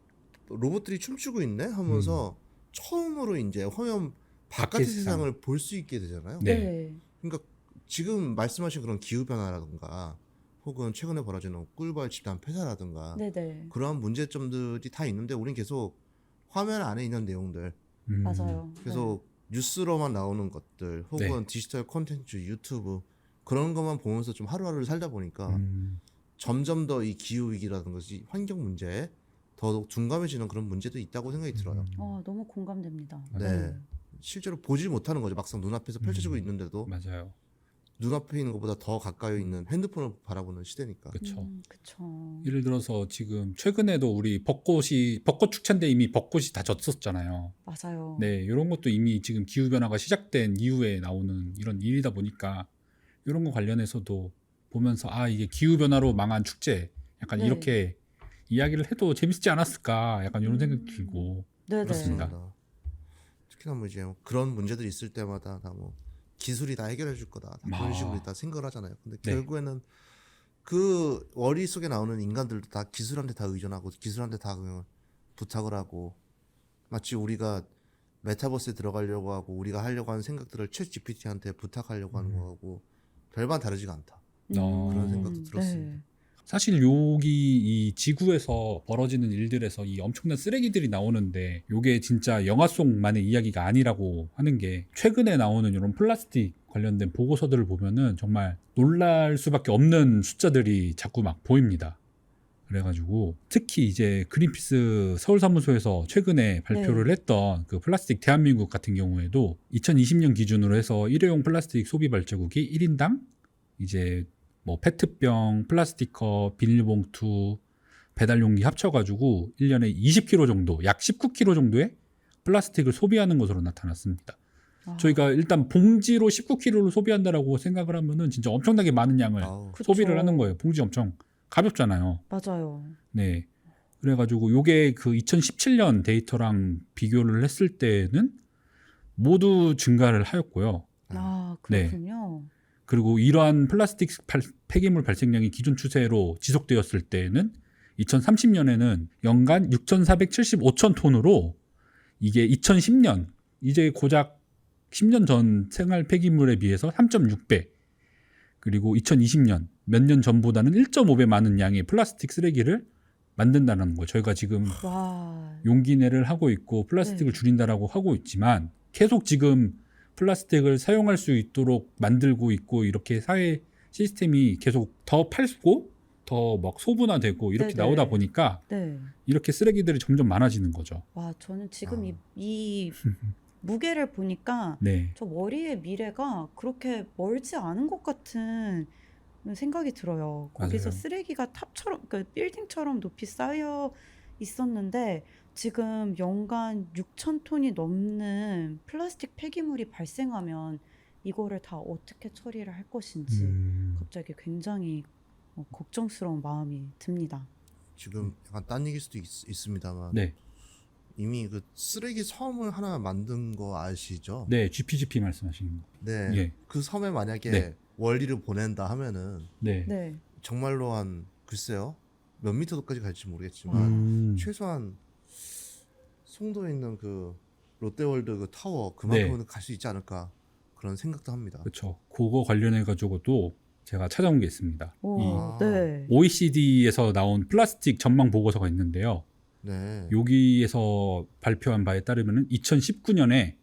로봇들이 춤추고 있네 하면서 처음으로 이제 화면 바깥의 밖의 세상. 세상을 볼 수 있게 되잖아요. 네. 그러니까 지금 말씀하신 그런 기후 변화라든가 혹은 최근에 벌어지는 꿀벌 집단 폐사라든가 네네. 그러한 문제점들이 다 있는데 우린 계속 화면 안에 있는 내용들 맞아요. 계속 뉴스로만 나오는 것들 혹은 디지털 콘텐츠 유튜브 그런 것만 보면서 좀 하루하루를 살다 보니까 점점 더 이 기후 위기라든가 환경 문제에 더더욱 둔감해지는 그런 문제도 있다고 생각이 들어요. 너무 공감됩니다. 네. 실제로 보질 못하는 거죠. 막상 눈앞에서 펼쳐지고 있는데도 맞아요. 눈앞에 있는 것보다 더 가까이 있는 핸드폰을 바라보는 시대니까. 그렇죠. 그쵸. 예를 들어서 지금 최근에도 우리 벚꽃 축제인데 이미 벚꽃이 다 졌었잖아요. 맞아요. 네, 이런 것도 이미 지금 기후 변화가 시작된 이후에 나오는 이런 일이다 보니까 이런 거 관련해서도 보면서 이게 기후 변화로 망한 축제 약간 네. 이렇게 이야기를 해도 재밌지 않았을까 약간 이런 생각이 들고 네네. 그렇습니다. 특히나 뭐 이제 그런 문제들이 있을 때마다 다 뭐 기술이 다 해결해 줄 거다. 다 그런 식으로 다 생각을 하잖아요. 근데 네. 결국에는 그 월이 속에 나오는 인간들도 다 기술한테 다 의존하고 기술한테 다 그냥 부탁을 하고 마치 우리가 메타버스에 들어가려고 하고 우리가 하려고 하는 생각들을 챗 GPT한테 부탁하려고 하는 거하고 별반 다르지가 않다. 그런 생각도 들었습니다. 네. 사실 여기 이 지구에서 벌어지는 일들에서 이 엄청난 쓰레기들이 나오는데 요게 진짜 영화 속만의 이야기가 아니라고 하는 게 최근에 나오는 이런 플라스틱 관련된 보고서들을 보면은 정말 놀랄 수밖에 없는 숫자들이 자꾸 막 보입니다. 그래가지고 특히 이제 그린피스 서울사무소에서 최근에 발표를 했던 그 플라스틱 대한민국 같은 경우에도 2020년 기준으로 해서 일회용 플라스틱 소비 발자국이 1인당 이제 뭐 페트병, 플라스틱컵, 비닐봉투, 배달용기 합쳐가지고 1년에 20kg 정도, 약 19kg 정도의 플라스틱을 소비하는 것으로 나타났습니다. 저희가 일단 봉지로 19kg를 소비한다라고 생각을 하면은 진짜 엄청나게 많은 양을 소비를 하는 거예요. 봉지 엄청 가볍잖아요. 맞아요. 네. 그래가지고 요게 그 2017년 데이터랑 비교를 했을 때는 모두 증가를 하였고요. 그렇군요. 그리고 이러한 플라스틱 폐기물 발생량이 기존 추세로 지속되었을 때에는 2030년에는 연간 6,475천 톤으로 이게 2010년 이제 고작 10년 전 생활 폐기물에 비해서 3.6배 그리고 2020년 몇 년 전보다는 1.5배 많은 양의 플라스틱 쓰레기를 만든다는 거예요. 저희가 지금 용기내를 하고 있고 플라스틱을 줄인다라고 하고 있지만 계속 지금 플라스틱을 사용할 수 있도록 만들고 있고 이렇게 사회 시스템이 계속 더 팔고 더 막 소분화되고 이렇게 나오다 보니까 이렇게 쓰레기들이 점점 많아지는 거죠. 와, 저는 지금 이 무게를 보니까 저 머리의 미래가 그렇게 멀지 않은 것 같은 생각이 들어요. 거기서 맞아요. 쓰레기가 탑처럼, 그러니까 빌딩처럼 높이 쌓여 있었는데 지금 연간 6천 톤이 넘는 플라스틱 폐기물이 발생하면 이거를 다 어떻게 처리를 할 것인지 갑자기 굉장히 걱정스러운 마음이 듭니다. 지금 약간 딴 얘기일 수도 있습니다만 네, 이미 그 쓰레기 섬을 하나 만든 거 아시죠? 네, GPGP 말씀하시는 거. 네. 예. 그 섬에 만약에 네. 원리를 보낸다 하면은 네. 네. 정말로 한 글쎄요 몇 미터까지 갈지 모르겠지만 음, 최소한 송도에 있는 그 롯데월드 그 타워 그만큼은 네. 갈 수 있지 않을까 그런 생각도 합니다. 그렇죠. 그거 관련해 가지고도 제가 찾아온 게 있습니다. 오, 이 아. 네. OECD에서 나온 플라스틱 전망 보고서가 있는데요. 네. 여기에서 발표한 바에 따르면 2019년에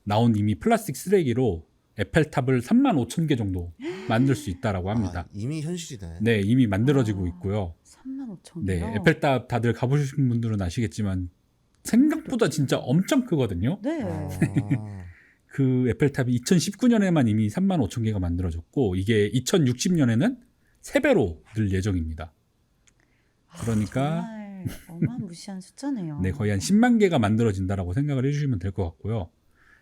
나온 이미 플라스틱 쓰레기로 에펠탑을 35,000개 정도 만들 수 있다라고 합니다. 아, 이미 현실이네. 네, 이미 만들어지고 아. 있고요. 35,000개요? 네, 에펠탑 다들 가보신 분들은 아시겠지만 생각보다 진짜 엄청 크거든요. 네. 아, 그 에펠탑이 2019년에만 이미 35,000개가 만들어졌고 이게 2060년에는 3배로 늘 예정입니다. 그러니까 정말 어마무시한 숫자네요. 네, 거의 한 10만 개가 만들어진다라고 생각을 해주시면 될 것 같고요.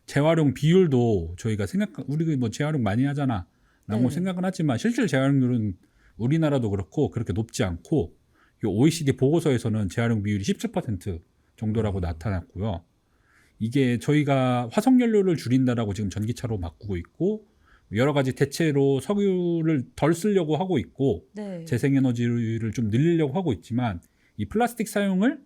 재활용 비율도 저희가 우리 뭐 재활용 많이 하잖아 라고 네. 생각은 하지만 실질 재활용률은 우리나라도 그렇고 그렇게 높지 않고 이 OECD 보고서에서는 재활용 비율이 17% 정도라고 나타났고요. 이게 저희가 화석연료를 줄인다라고 지금 전기차로 바꾸고 있고 여러 가지 대체로 석유를 덜 쓰려고 하고 있고 네. 재생에너지를 좀 늘리려고 하고 있지만 이 플라스틱 사용을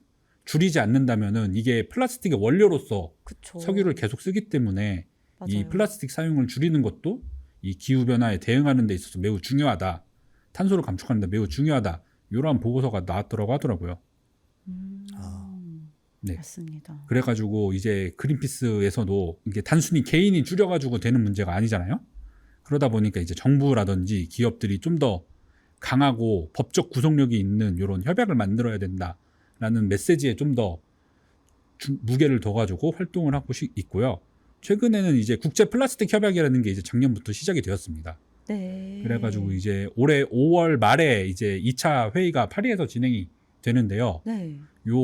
줄이지 않는다면은 이게 플라스틱의 원료로서 그쵸. 석유를 계속 쓰기 때문에 이 맞아요. 플라스틱 사용을 줄이는 것도 이 기후 변화에 대응하는 데 있어서 매우 중요하다. 탄소를 감축하는 데 매우 중요하다. 이러한 보고서가 나왔더라고 하더라고요. 아. 네. 맞습니다. 그래가지고 이제 그린피스에서도 이게 단순히 개인이 줄여가지고 되는 문제가 아니잖아요. 그러다 보니까 이제 정부라든지 기업들이 좀 더 강하고 법적 구속력이 있는 이런 협약을 만들어야 된다라는 메시지에 좀 더 무게를 둬가지고 활동을 하고 있고요. 최근에는 이제 국제 플라스틱 협약이라는 게 이제 작년부터 시작이 되었습니다. 네. 그래가지고 이제 올해 5월 말에 이제 2차 회의가 파리에서 진행이 되는데요. 네. 요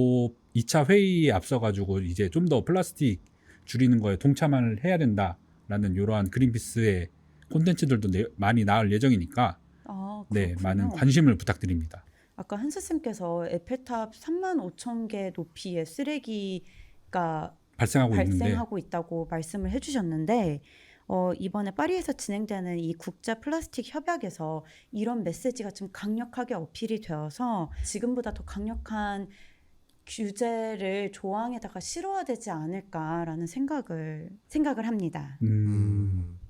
2차 회의에 앞서가지고 이제 좀 더 플라스틱 줄이는 거에 동참을 해야 된다라는 이러한 그린피스의 콘텐츠들도 많이 나올 예정이니까 아, 네, 그렇군요. 많은 관심을 부탁드립니다. 아까 한스쌤께서 에펠탑 35,000개 높이의 쓰레기가 발생하고 있는데 발생하고 있다고 말씀을 해주셨는데 이번에 파리에서 진행되는 이 국제 플라스틱 협약에서 이런 메시지가 좀 강력하게 어필이 되어서 지금보다 더 강력한 규제를 조항에다가 실어야 되지 않을까라는 생각을 합니다.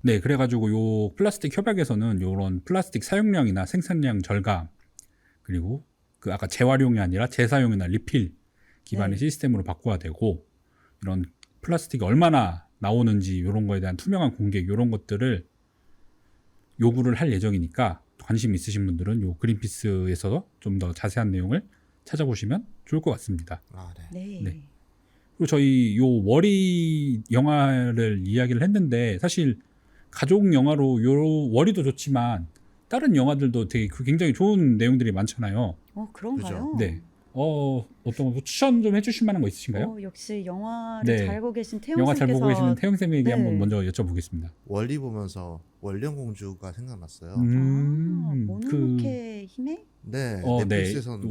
네, 그래가지고 요 플라스틱 협약에서는 요런 플라스틱 사용량이나 생산량 절감 그리고 그 아까 재활용이 아니라 재사용이나 리필 기반의 네. 시스템으로 바꿔야 되고 이런 플라스틱이 얼마나 나오는지 이런 거에 대한 투명한 공개 이런 것들을 요구를 할 예정이니까 관심 있으신 분들은 요 그린피스에서 좀 더 자세한 내용을 찾아보시면 좋을 것 같습니다. 아, 네. 네. 네. 그리고 저희 요 월이 영화를 이야기를 했는데 사실 가족 영화로 요 월이도 좋지만 다른 영화들도 되게 굉장히 좋은 내용들이 많잖아요. 그런가요? 그죠. 네. 어떤 거 추천 좀 해주실 만한 거 있으신가요? 역시 영화를 네. 잘 보고 계신 영화 잘 보고 계시는 태용쌤께서 태영 쌤에게 네. 한번 먼저 여쭤보겠습니다. 원리 보면서 원령공주가 생각났어요. 그 모노노케 히메? 네. 네. 넷플릭스에서는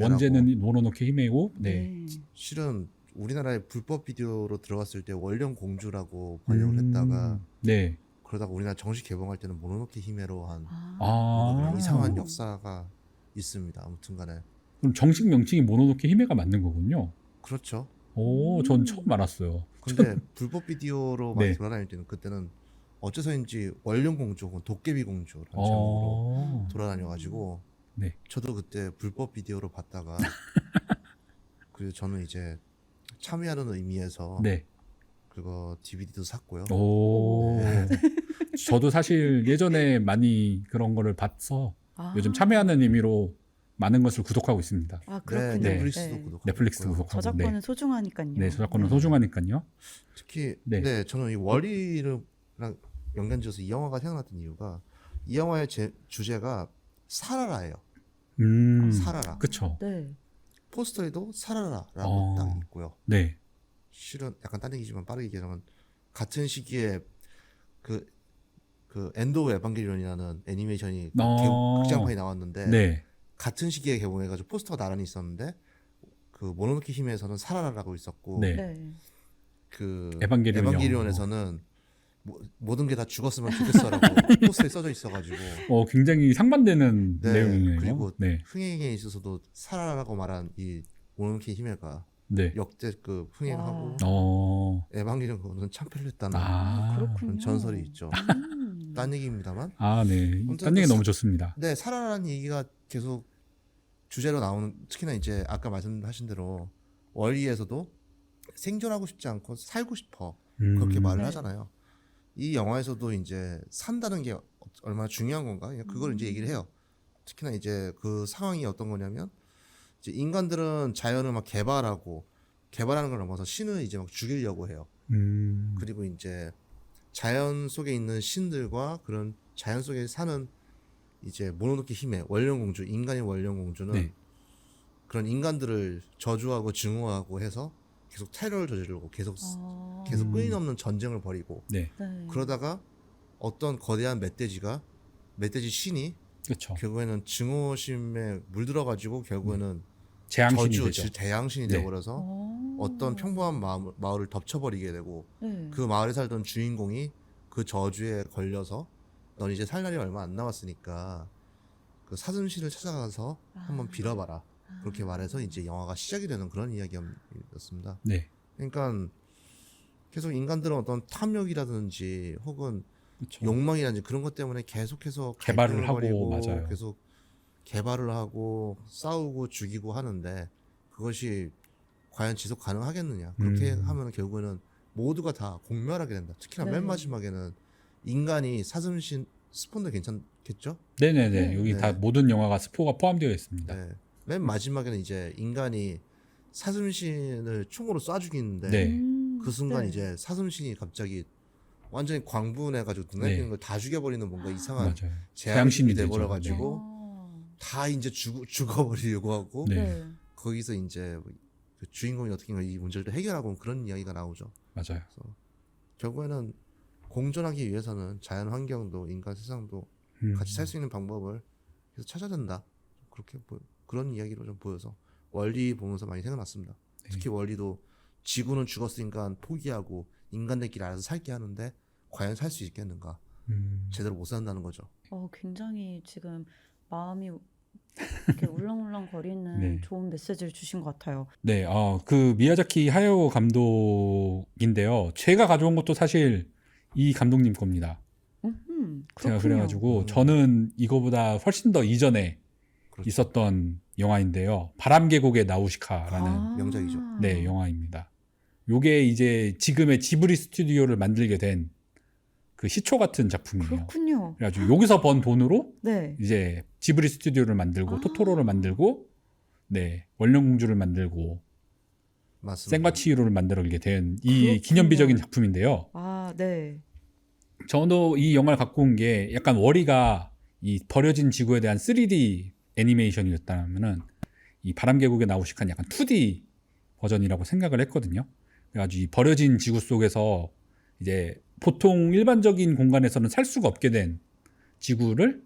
원제는 모노노케 히메고, 네. 실은 우리나라에 불법 비디오로 들어갔을 때 원령공주라고 번역을 했다가 네. 그러다가 우리나라 정식 개봉할 때는 모노노케 히메로 한 아. 이상한 역사가 있습니다. 아무튼간에 그럼 정식 명칭이 모노노케 히메가 맞는 거군요. 그렇죠. 오, 전 처음 알았어요. 근데 불법 비디오로 많이 네. 돌아다닐 때는 그때는 어째서인지 원령공주 혹은 도깨비공주라는 제목으로 돌아다녀가지고 네. 저도 그때 불법 비디오로 봤다가 그리고 저는 이제 참여하는 의미에서 네. 그거 DVD도 샀고요. 오. 저도 사실 예전에 많이 그런 거를 봐서 요즘 참여하는 의미로 많은 것을 구독하고 있습니다. 그렇군요. 네, 넷플릭스도 네. 구독하고 넷플릭스도 있고요. 구독하고. 저작권은 네. 소중하니까요. 네, 저작권은 소중하니까요. 특히 네. 저는 이 월이랑 연관지어서 이 영화가 생각났던 이유가 이 영화의 주제가 살아라예요. 살아라. 그쵸. 네. 포스터에도 살아라라고 어. 딱 있고요. 네. 실은 약간 딴 얘기지만 빠르게 얘기하면 같은 시기에 그 엔드 오브 에반게리온이라는 애니메이션이 극장판이 나왔는데 네. 같은 시기에 개봉해가지고 포스터가 나란히 있었는데 그 모노노케 히메에서는 살아라라고 있었고 네. 네. 그 에반게리온 에반게리온에서는 모든 게 다 죽었으면 좋겠어라고 포스터에 써져 있어가지고 굉장히 상반되는 네, 내용이네요. 그리고 네. 흥행에 있어서도 살아라라고 말한 이 모노노케 히메가 네. 역대급 흥행하고 어. 에반게리온 그거는 참패했다는 그렇군요. 그런 전설이 있죠. 음. 딴 얘기입니다만 네. 아무튼 딴 얘기 너무 좋습니다. 네, 살아라는 얘기가 계속 주제로 나오는, 특히나 이제 아까 말씀하신 대로 월리에서도 생존하고 싶지 않고 살고 싶어 그렇게 말을 네. 하잖아요. 이 영화에서도 이제 산다는 게 얼마나 중요한 건가 그냥 그걸 이제 얘기를 해요. 특히나 이제 그 상황이 어떤 거냐면 이제 인간들은 자연을 막 개발하는 걸 넘어서 신을 이제 막 죽이려고 해요. 그리고 이제 자연 속에 있는 신들과 그런 자연 속에 사는 이제 모노노케 히메 원령공주, 인간의 원령공주는 네. 그런 인간들을 저주하고 증오하고 해서 계속 테러를 저지르고 계속 끊임없는 전쟁을 벌이고 네. 네. 그러다가 어떤 거대한 멧돼지 신이 그렇죠. 결국에는 증오심에 물들어가지고 결국에는 재앙신이 되죠. 대양신이 네. 되어버려서 어떤 평범한 마을을 덮쳐버리게 되고 네. 그 마을에 살던 주인공이 그 저주에 걸려서 넌 이제 살 날이 얼마 안 남았으니까 그 사슴신을 찾아가서 한번 빌어봐라. 그렇게 말해서 이제 영화가 시작이 되는 그런 이야기였습니다. 네. 그러니까 계속 인간들은 어떤 탐욕이라든지 혹은 그렇죠. 욕망이라든지 그런 것 때문에 계속해서 개발을 갈등을 하고, 벌이고 맞아요. 계속 개발을 하고 싸우고 죽이고 하는데 그것이 과연 지속 가능하겠느냐. 그렇게 하면 결국에는 모두가 다 공멸하게 된다. 특히나 네. 맨 마지막에는 인간이 사슴신 스폰도 괜찮겠죠? 네네네. 여기 네. 다 모든 영화가 스포가 포함되어 있습니다. 네. 맨 마지막에는 이제 인간이 사슴신을 총으로 쏴 죽이는데 네. 그 순간 네. 이제 사슴신이 갑자기 완전히 광분해가지고 눈에 네. 띄는 걸 다 죽여버리는 뭔가 이상한 맞아요. 재앙신이 되죠. 돼버려가지고 아. 다 이제 죽어버리려고 하고 네. 네. 거기서 이제 그 주인공이 어떻게 이 문제를 또 해결하고 그런 이야기가 나오죠. 맞아요. 결국에는 공존하기 위해서는 자연 환경도 인간 세상도 같이 살 수 있는 방법을 계속 찾아야 된다. 그렇게 그런 이야기로 좀 보여서 월리 보면서 많이 생각났습니다. 네. 특히 월리도 지구는 죽었으니까 포기하고 인간들끼리 알아서 살게 하는데 과연 살 수 있겠는가? 제대로 못 산다는 거죠. 굉장히 지금 마음이 이렇게 울렁울렁 거리는 네. 좋은 메시지를 주신 것 같아요. 네. 그 미야자키 하야오 감독인데요. 제가 가져온 것도 사실 이 감독님 겁니다. 제가 그렇군요. 그래가지고 저는 이거보다 훨씬 더 이전에 그렇죠. 있었던 영화인데요. 바람계곡의 나우시카라는 명작이죠. 네, 영화입니다. 요게 이제 지금의 지브리 스튜디오를 만들게 된 그 시초 같은 작품이에요. 그렇군요. 그래가지고 여기서 번 돈으로 네. 이제 지브리 스튜디오를 만들고 토토로를 만들고 네, 원령공주를 만들고 맞습니다. 생과치히로를 만들게 된 이 그렇군요. 기념비적인 작품인데요. 네. 저도 이 영화를 갖고 온 게 약간 월이가 이 버려진 지구에 대한 3D 애니메이션이었다면은 이 바람계곡에 나오시칸 약간 2D 버전이라고 생각을 했거든요. 그래가지고 이 버려진 지구 속에서 이제 보통 일반적인 공간에서는 살 수가 없게 된 지구를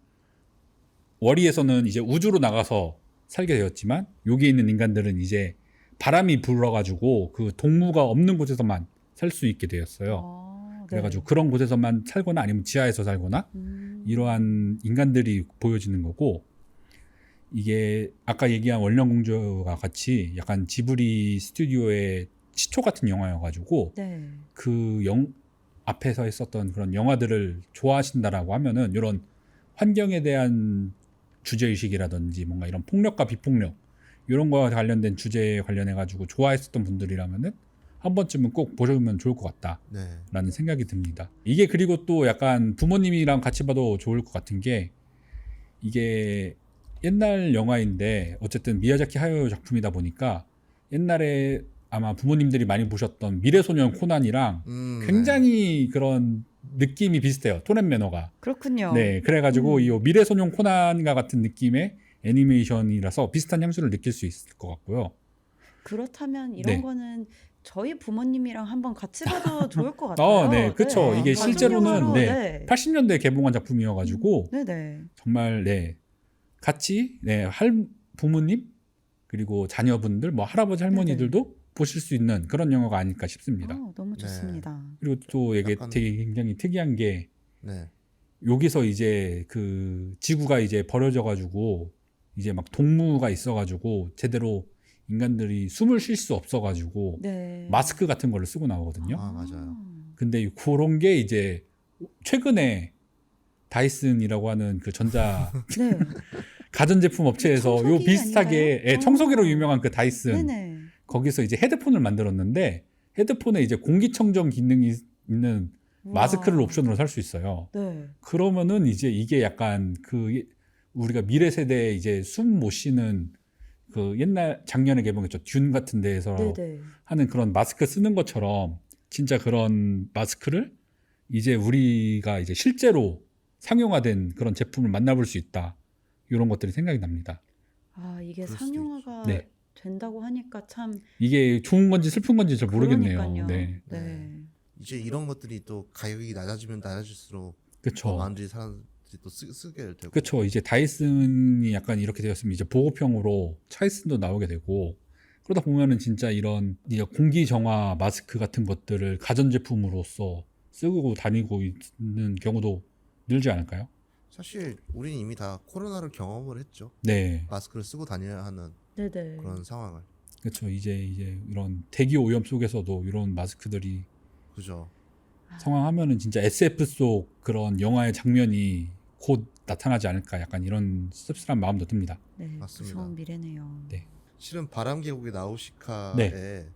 월이에서는 이제 우주로 나가서 살게 되었지만 여기에 있는 인간들은 이제 바람이 불어가지고 그 동무가 없는 곳에서만 살 수 있게 되었어요. 네. 그래가지고 그런 곳에서만 살거나 아니면 지하에서 살거나 이러한 인간들이 보여지는 거고 이게 아까 얘기한 원령공주와 같이 약간 지브리 스튜디오의 시초 같은 영화여가지고 네. 그 앞에서 했었던 그런 영화들을 좋아하신다라고 하면은 이런 환경에 대한 주제의식이라든지 뭔가 이런 폭력과 비폭력 이런 거와 관련된 주제에 관련해가지고 좋아했었던 분들이라면은 한 번쯤은 꼭 보셔보면 좋을 것 같다라는 네. 생각이 듭니다. 이게 그리고 또 약간 부모님이랑 같이 봐도 좋을 것 같은 게 이게 옛날 영화인데 어쨌든 미야자키 하야오 작품이다 보니까 옛날에 아마 부모님들이 많이 보셨던 미래소년 코난이랑 굉장히 그런 느낌이 비슷해요. 톤 앤 매너가. 그렇군요. 네, 그래가지고 이 미래소년 코난과 같은 느낌의 애니메이션이라서 비슷한 향수를 느낄 수 있을 것 같고요. 그렇다면 이런 네. 거는 저희 부모님이랑 한번 같이 봐도 좋을 것 같아요. 네, 그쵸. 이게 가족 실제로는 영화로, 네, 80년대에 개봉한 작품이어가지고 네네. 정말 네, 같이 네, 부모님 그리고 자녀분들, 뭐 할아버지 할머니들도 보실 수 있는 그런 영화가 아닐까 싶습니다. 너무 네. 좋습니다. 그리고 또 이게 약간- 되게 굉장히 특이한 게 네. 여기서 이제 그 지구가 이제 버려져가지고 이제 막 동무가 있어가지고 제대로 인간들이 숨을 쉴 수 없어가지고 네. 마스크 같은 거를 쓰고 나오거든요. 아, 맞아요. 근데 그런 게 이제 최근에 다이슨이라고 하는 그 전자 네. 가전제품 업체에서 요 청소기 비슷하게 아닌가요? 청소기로 유명한 그 다이슨 네네. 거기서 이제 헤드폰을 만들었는데 헤드폰에 이제 공기청정 기능이 있는 마스크를 우와. 옵션으로 살 수 있어요. 네. 그러면은 이제 이게 약간 그 우리가 미래 세대에 이제 숨 못 쉬는 그 옛날 작년에 개봉했죠 듄 같은 데에서 네네. 하는 그런 마스크 쓰는 것처럼 진짜 그런 마스크를 이제 우리가 이제 실제로 상용화된 그런 제품을 만나볼 수 있다. 이런 것들이 생각이 납니다. 이게 그럴 수도 상용화가 네. 된다고 하니까 참 이게 좋은 건지 슬픈 건지 잘 모르겠네요. 그러니까요. 네. 네. 이제 이런 것들이 또 가격이 낮아지면 낮아질수록 더 그렇죠. 많은 사람들이 또 쓰게 되고. 그렇죠. 이제 다이슨이 약간 이렇게 되었으면 이제 보급형으로 차이슨도 나오게 되고 그러다 보면은 진짜 이런 이제 공기 정화 마스크 같은 것들을 가전 제품으로서 쓰고 다니고 있는 경우도 늘지 않을까요? 사실 우리는 이미 다 코로나를 경험을 했죠. 네. 마스크를 쓰고 다녀야 하는 네네. 그런 상황을. 그렇죠. 이제 이런 대기 오염 속에서도 이런 마스크들이 그죠. 상황하면은 진짜 SF 속 그런 영화의 장면이 곧 나타나지 않을까 약간 이런 씁쓸한 마음도 듭니다. 네. 맞습니다. 무서운 미래네요. 네. 실은 바람계곡의 나우시카에 네.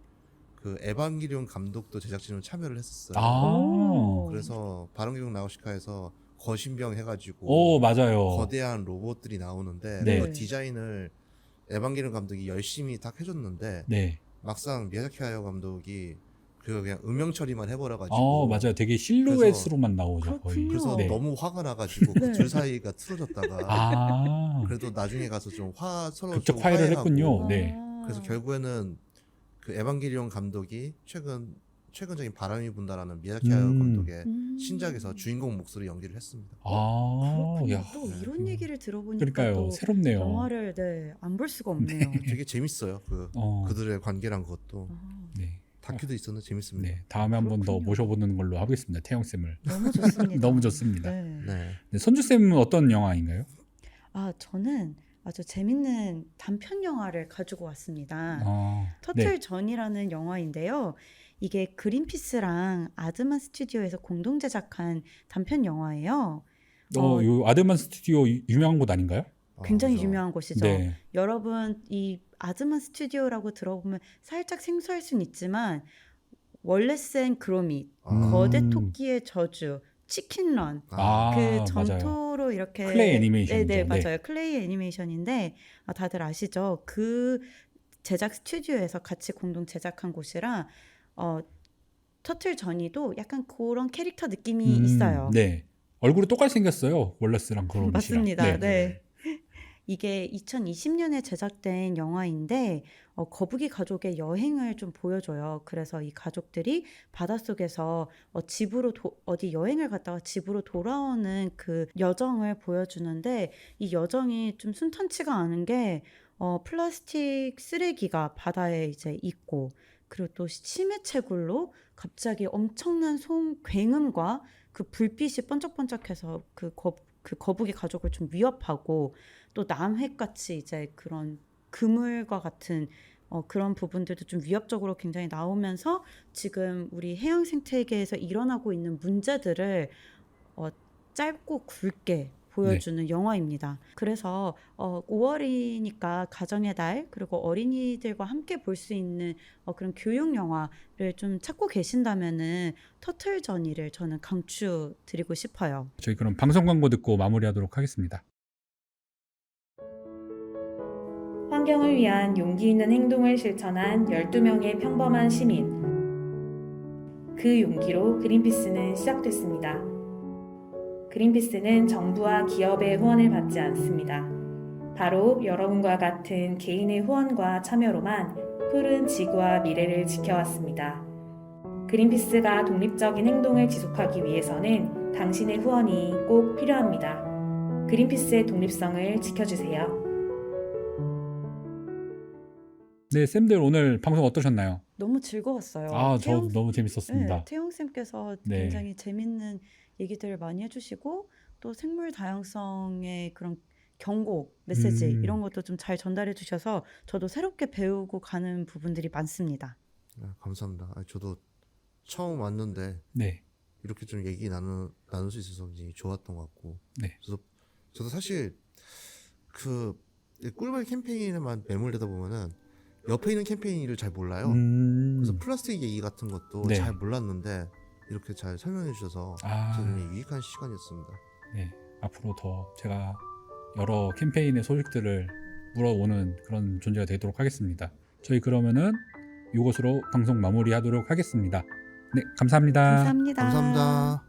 그 에반게리온 감독도 제작진으로 참여를 했었어요. 오. 그래서 바람계곡 나우시카에서 거신병 해가지고 오, 맞아요. 거대한 로봇들이 나오는데 네. 그 디자인을 에반게리온 감독이 열심히 딱 해줬는데 네. 막상 미야자키 하야오 감독이 그냥 음영 처리만 해버려가지고 맞아요. 되게 실루엣으로만 나오죠. 거의. 그렇군요. 그래서 네. 너무 화가 나가지고 그 네. 둘 사이가 틀어졌다가 그래도 그래도 나중에 가서 좀 서로 극적 좀 화해를 화해하고 했군요. 네. 그래서 결국에는 그 에반게리온 감독이 최근적인 바람이 분다라는 미야자키 하야오 감독의 신작에서 주인공 목소리 연기를 했습니다. 그렇군요. 야. 또 이런 네. 얘기를 들어보니까 그러니까요. 또 새롭네요. 영화를 안 볼 수가 없네요. 되게 재밌어요. 그들의 관계란 것도 네. 다큐도 있었는데 재밌습니다. 네. 다음에 한 번 더 그렇군요. 모셔보는 걸로 하겠습니다. 태영 쌤을. 너무 좋습니다. 너무 좋습니다. 네. 네. 네, 선주 쌤은 어떤 영화인가요? 저는 아주 재밌는 단편 영화를 가지고 왔습니다. 네. 터틀 전이라는 영화인데요. 이게 그린피스랑 아드만 스튜디오에서 공동 제작한 단편 영화예요. 요 아드만 스튜디오 유명한 곳 아닌가요? 굉장히 그죠. 유명한 곳이죠. 네. 여러분 이 아드만 스튜디오라고 들어보면 살짝 생소할 순 있지만 월레스 앤 그로밋, 거대 토끼의 저주, 치킨런 그 전토로 이렇게 클레이 애니메이션이죠. 네, 맞아요. 클레이 애니메이션인데 다들 아시죠? 그 제작 스튜디오에서 같이 공동 제작한 곳이라 터틀 전이도 약간 그런 캐릭터 느낌이 있어요. 네. 얼굴이 똑같이 생겼어요. 월레스랑 그런 맞습니다. 네. 이게 2020년에 제작된 영화인데 거북이 가족의 여행을 좀 보여줘요. 그래서 이 가족들이 바닷속에서 집으로 어디 여행을 갔다가 집으로 돌아오는 그 여정을 보여주는데 이 여정이 좀 순탄치가 않은 게 플라스틱 쓰레기가 바다에 이제 있고 그리고 또 심해채굴로 갑자기 엄청난 굉음과 그 불빛이 번쩍번쩍해서 그 거북이 가족을 좀 위협하고 또 남획같이 이제 그런 그물과 같은 그런 부분들도 좀 위협적으로 굉장히 나오면서 지금 우리 해양 생태계에서 일어나고 있는 문제들을 짧고 굵게 보여주는 영화입니다. 그래서 5월이니까 가정의 달 그리고 어린이들과 함께 볼 수 있는 그런 교육 영화를 좀 찾고 계신다면은 터틀 저니를 저는 강추드리고 싶어요. 저희 그럼 방송 광고 듣고 마무리하도록 하겠습니다. 환경을 위한 용기 있는 행동을 실천한 12명의 평범한 시민. 그 용기로 그린피스는 시작됐습니다. 그린피스는 정부와 기업의 후원을 받지 않습니다. 바로 여러분과 같은 개인의 후원과 참여로만 푸른 지구와 미래를 지켜왔습니다. 그린피스가 독립적인 행동을 지속하기 위해서는 당신의 후원이 꼭 필요합니다. 그린피스의 독립성을 지켜주세요. 네, 쌤들 오늘 방송 어떠셨나요? 너무 즐거웠어요. 아, 저도 너무 재밌었습니다. 네, 태용 쌤께서 네. 굉장히 재밌는 얘기들을 많이 해주시고 또 생물 다양성의 그런 경고 메시지 이런 것도 좀 잘 전달해 주셔서 저도 새롭게 배우고 가는 부분들이 많습니다. 감사합니다. 저도 처음 왔는데 네. 이렇게 좀 얘기 나눌 수 있어서 굉장히 좋았던 것 같고, 네. 저도 사실 그 꿀벌 캠페인에만 매몰되다 보면은 옆에 있는 캠페인을 잘 몰라요. 그래서 플라스틱 얘기 같은 것도 네. 잘 몰랐는데 이렇게 잘 설명해 주셔서 굉장히 유익한 시간이었습니다. 네. 앞으로 더 제가 여러 캠페인의 소식들을 물어오는 그런 존재가 되도록 하겠습니다. 저희 그러면은 이것으로 방송 마무리하도록 하겠습니다. 네, 감사합니다. 감사합니다. 감사합니다.